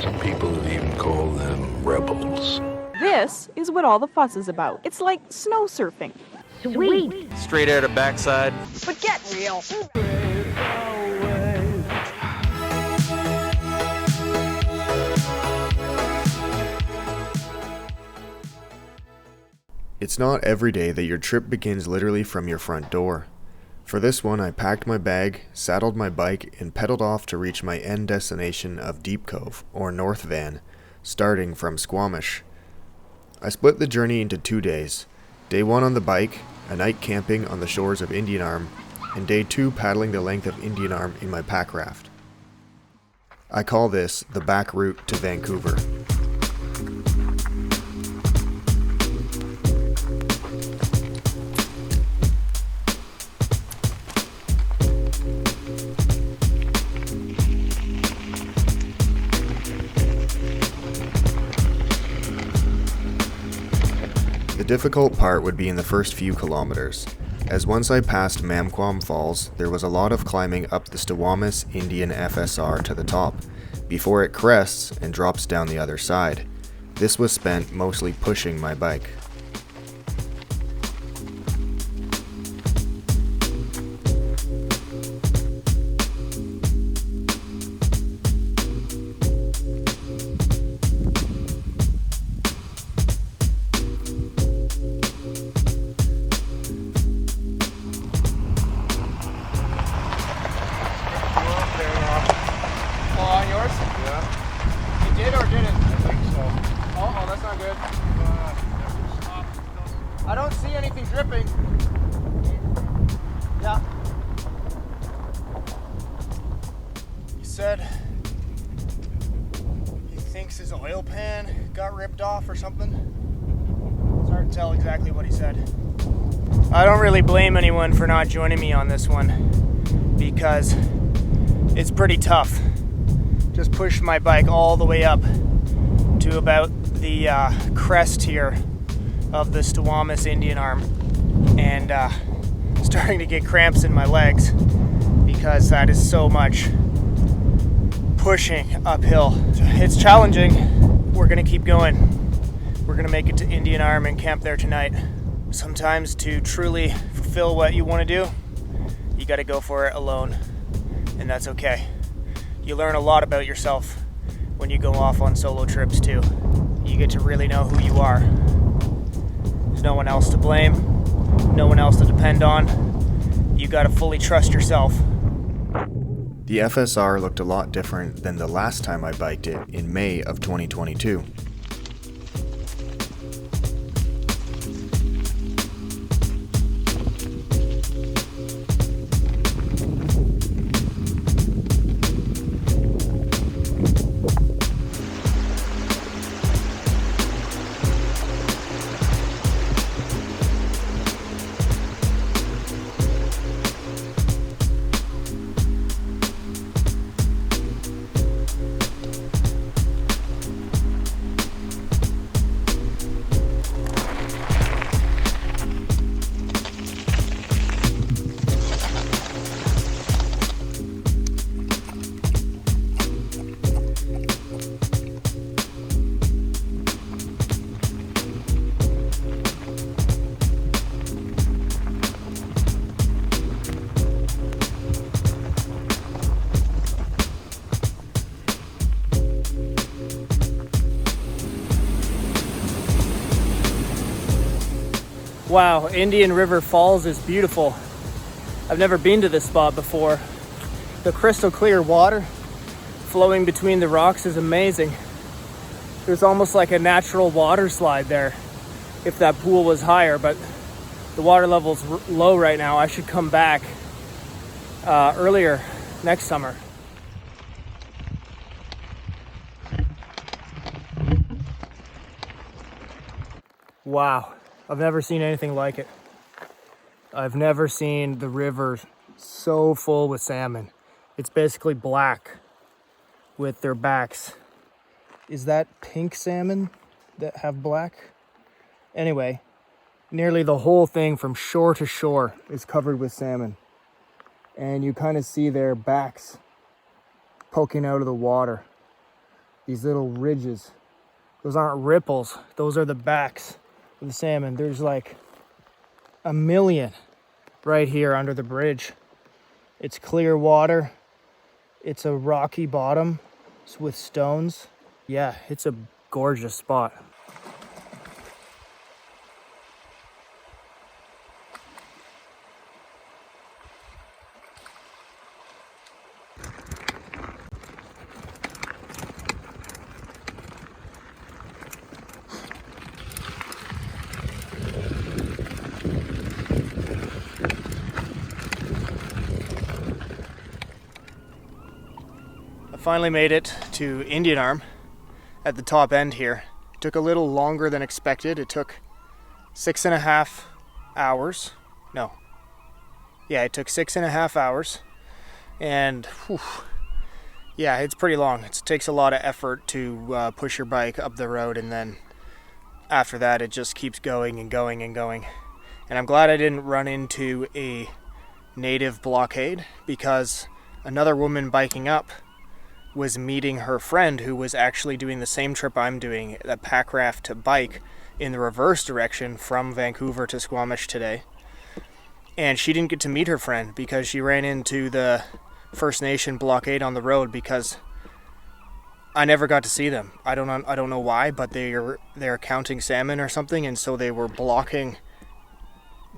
Some people even call them rebels. This is what all the fuss is about. It's like snow surfing. Sweet. Straight out of backside. But get real. It's not every day that your trip begins literally from your front door. For this one, I packed my bag, saddled my bike, and pedaled off to reach my end destination of Deep Cove, or North Van, starting from Squamish. I split the journey into 2 days. Day 1 on the bike, a night camping on the shores of Indian Arm, and day 2 paddling the length of Indian Arm in my pack raft. I call this the back route to Vancouver. The difficult part would be in the first few kilometers, as once I passed Mamquam Falls, there was a lot of climbing up the Squamish Indian FSR to the top, before it crests and drops down the other side. This was spent mostly pushing my bike. I don't see anything dripping. Yeah. He said he thinks his oil pan got ripped off or something. It's hard to tell exactly what he said. I don't really blame anyone for not joining me on this one because it's pretty tough. Just pushed my bike all the way up to about the crest here of the Squamish Indian Arm, and starting to get cramps in my legs because that is so much pushing uphill. It's challenging. We're gonna keep going. We're gonna make it to Indian Arm and camp there tonight. Sometimes to truly fulfill what you want to do, you got to go for it alone, and that's okay. You learn a lot about yourself when you go off on solo trips too. You get to really know who you are. There's no one else to blame, no one else to depend on. You gotta fully trust yourself. The FSR looked a lot different than the last time I biked it in May of 2022. Wow, Indian River Falls is beautiful. I've never been to this spot before. The crystal clear water flowing between the rocks is amazing. There's almost like a natural water slide there if that pool was higher, but the water level's low right now. I should come back earlier next summer. Wow. I've never seen anything like it. I've never seen the river so full with salmon. It's basically black with their backs. Is that pink salmon that have black? Anyway, nearly the whole thing from shore to shore is covered with salmon. And you kind of see their backs poking out of the water. these little ridges. Those aren't ripples. Those are the backs of the salmon. There's like a million right here under the bridge. It's clear water. It's a rocky bottom with stones. Yeah, it's a gorgeous spot. Finally made it to Indian Arm at the top end here. It took a little longer than expected. It took 6.5 hours. No. Yeah, it took 6.5 hours. And whew, yeah, it's pretty long. It takes a lot of effort to push your bike up the road, and then after that it just keeps going and going and going. And I'm glad I didn't run into a native blockade, because another woman biking up was meeting her friend who was actually doing the same trip I'm doing, a pack raft bike in the reverse direction from Vancouver to Squamish today. And she didn't get to meet her friend because she ran into the First Nation blockade on the road, because I never got to see them. I don't know why, but they're counting salmon or something, and so they were blocking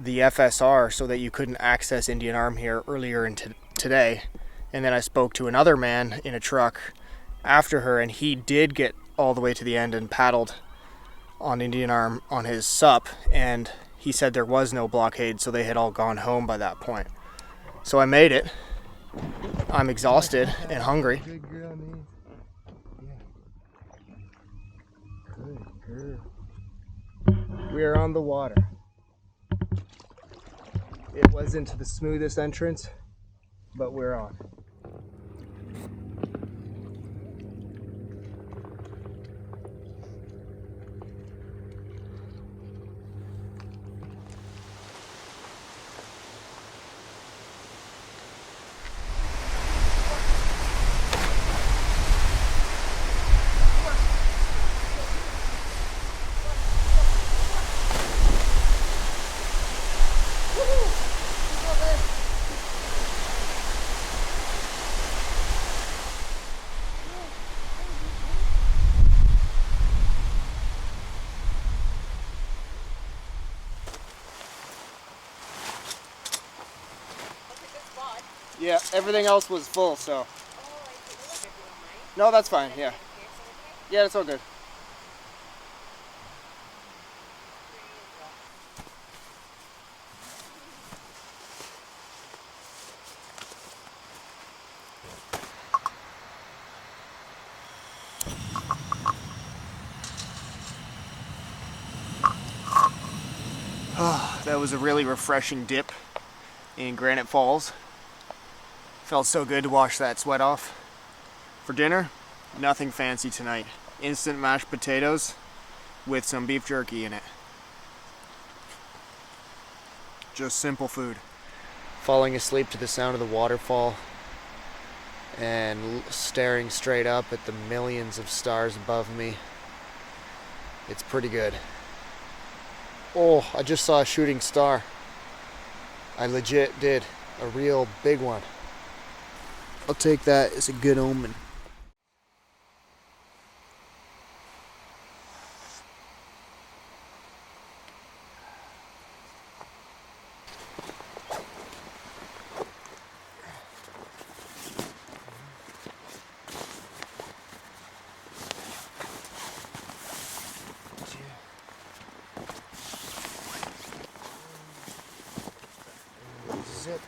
the FSR so that you couldn't access Indian Arm here earlier today. And then I spoke to another man in a truck after her, and he did get all the way to the end and paddled on Indian Arm on his sup, and he said there was no blockade, so they had all gone home by that point. So I made it. I'm exhausted and hungry. Good girl, man. Yeah. Good girl. We are on the water. It wasn't the smoothest entrance, but we're on. Yeah, everything else was full, so. No, that's fine, yeah. Yeah, it's all good. Oh, that was a really refreshing dip in Granite Falls. Felt so good to wash that sweat off. For dinner, nothing fancy tonight. Instant mashed potatoes with some beef jerky in it. Just simple food. Falling asleep to the sound of the waterfall and staring straight up at the millions of stars above me. It's pretty good. Oh, I just saw a shooting star. I legit did. A real big one. I'll take that as a good omen. This is it.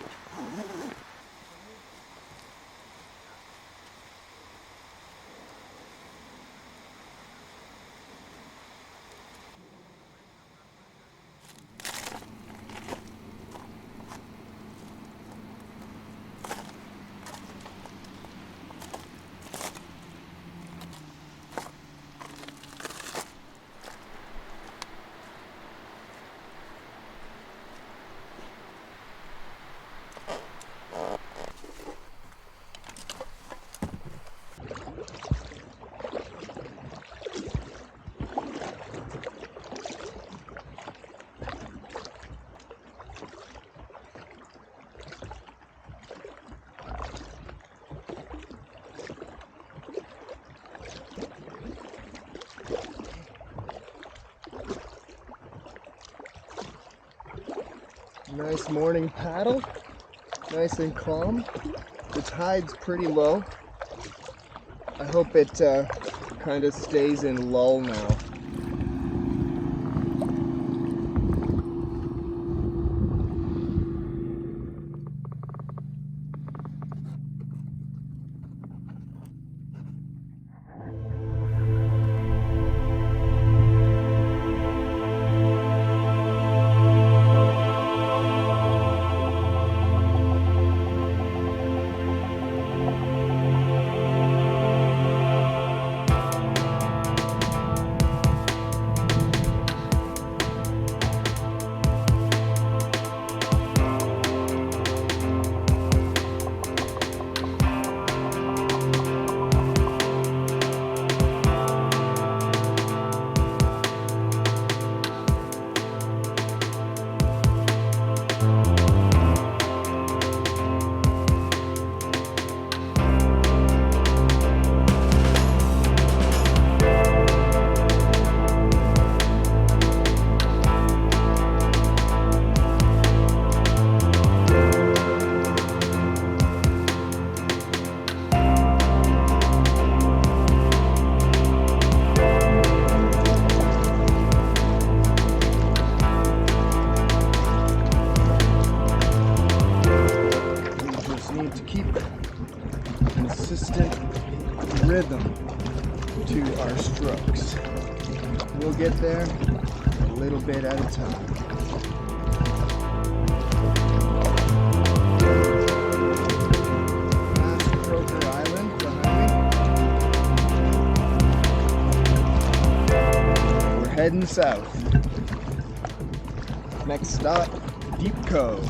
Nice morning paddle, nice and calm. The tide's pretty low. I hope it kind of stays in lull now. Rhythm to our strokes. We'll get there a little bit at a time. Last Croker Island behind me. We're heading south. Next stop, Deep Cove.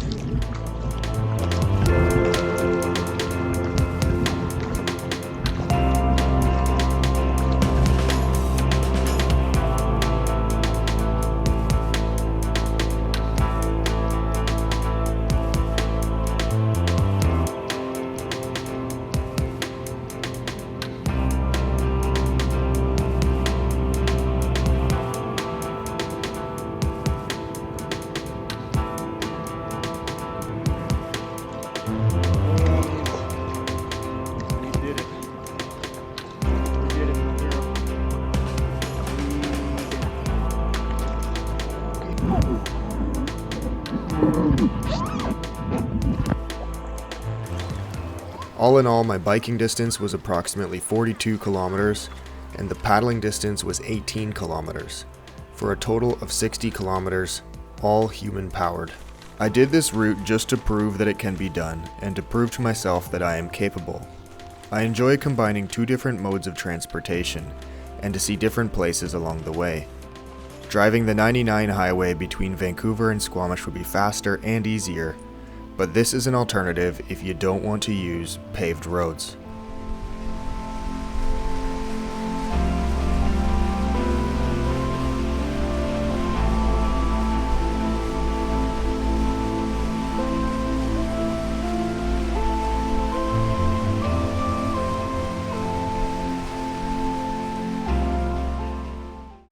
All in all, my biking distance was approximately 42 kilometers, and the paddling distance was 18 kilometers, for a total of 60 kilometers, all human-powered. I did this route just to prove that it can be done, and to prove to myself that I am capable. I enjoy combining two different modes of transportation, and to see different places along the way. Driving the 99 highway between Vancouver and Squamish would be faster and easier, but this is an alternative if you don't want to use paved roads.